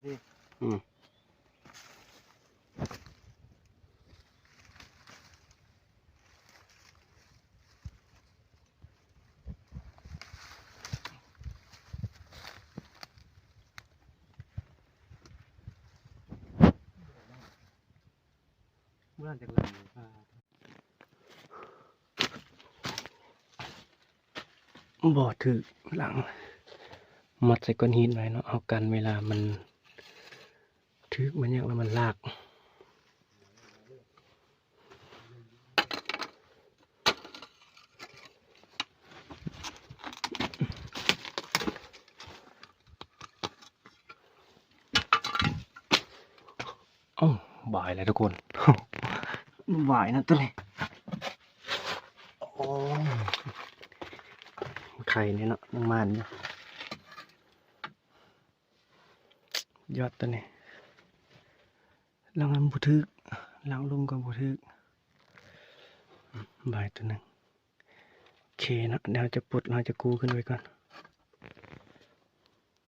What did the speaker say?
อืมเมื่อจากหลังบ่อถือหลังมัดใส่ก้อนหินไว้เนาะเอากันเวลามันถือมันยังแล้วมันลากอ้าวบ่ายแล้วทุกคน บ่ายนะตัวนี้โอ้ยไข่เนี่ยเนาะน้ำมันเนี่ยยอดตัวนี้ลังอันบุทึกลังลุมกับบุทึกบ่ายตัวหนึ่งโอเคนะเดี๋ยวจะปลดเราจะกู้ขึ้นไปก่อน